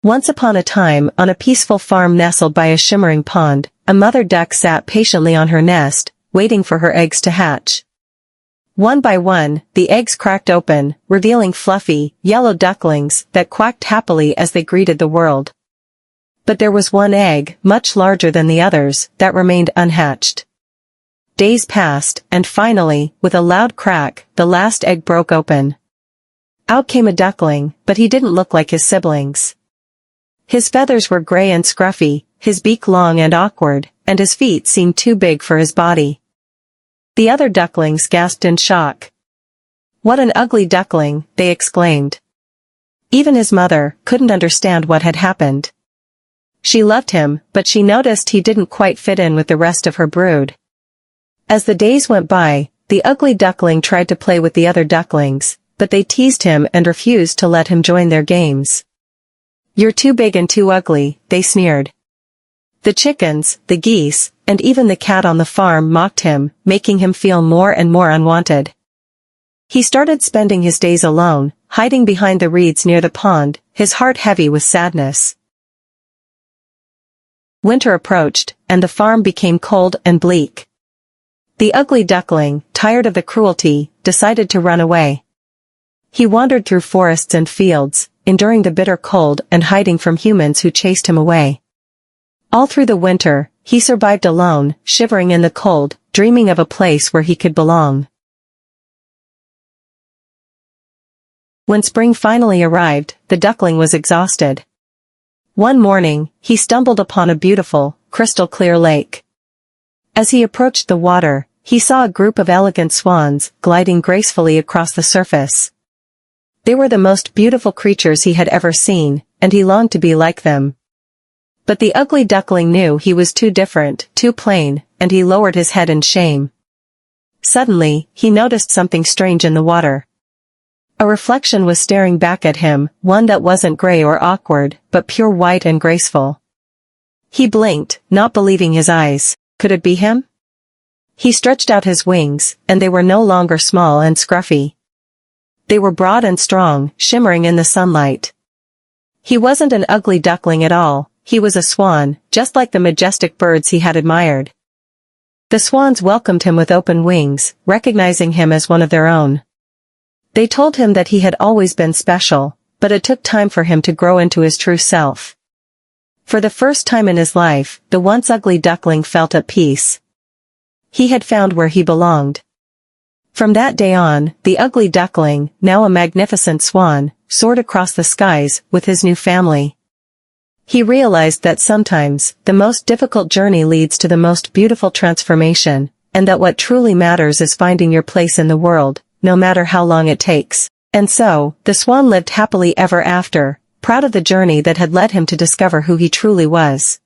Once upon a time, on a peaceful farm nestled by a shimmering pond, a mother duck sat patiently on her nest, waiting for her eggs to hatch. One by one, the eggs cracked open, revealing fluffy, yellow ducklings that quacked happily as they greeted the world. But there was one egg, much larger than the others, that remained unhatched. Days passed, and finally, with a loud crack, the last egg broke open. Out came a duckling, but he didn't look like his siblings. His feathers were gray and scruffy, his beak long and awkward, and his feet seemed too big for his body. The other ducklings gasped in shock. "What an ugly duckling," they exclaimed. Even his mother couldn't understand what had happened. She loved him, but she noticed he didn't quite fit in with the rest of her brood. As the days went by, the ugly duckling tried to play with the other ducklings, but they teased him and refused to let him join their games. "You're too big and too ugly," they sneered. The chickens, the geese, and even the cat on the farm mocked him, making him feel more and more unwanted. He started spending his days alone, hiding behind the reeds near the pond, his heart heavy with sadness. Winter approached, and the farm became cold and bleak. The ugly duckling, tired of the cruelty, decided to run away. He wandered through forests and fields, enduring the bitter cold and hiding from humans who chased him away. All through the winter, he survived alone, shivering in the cold, dreaming of a place where he could belong. When spring finally arrived, the duckling was exhausted. One morning, he stumbled upon a beautiful, crystal-clear lake. As he approached the water, he saw a group of elegant swans gliding gracefully across the surface. They were the most beautiful creatures he had ever seen, and he longed to be like them. But the ugly duckling knew he was too different, too plain, and he lowered his head in shame. Suddenly, he noticed something strange in the water. A reflection was staring back at him, one that wasn't gray or awkward, but pure white and graceful. He blinked, not believing his eyes. Could it be him? He stretched out his wings, and they were no longer small and scruffy. They were broad and strong, shimmering in the sunlight. He wasn't an ugly duckling at all, he was a swan, just like the majestic birds he had admired. The swans welcomed him with open wings, recognizing him as one of their own. They told him that he had always been special, but it took time for him to grow into his true self. For the first time in his life, the once ugly duckling felt at peace. He had found where he belonged. From that day on, the ugly duckling, now a magnificent swan, soared across the skies with his new family. He realized that sometimes, the most difficult journey leads to the most beautiful transformation, and that what truly matters is finding your place in the world, no matter how long it takes. And so, the swan lived happily ever after, proud of the journey that had led him to discover who he truly was.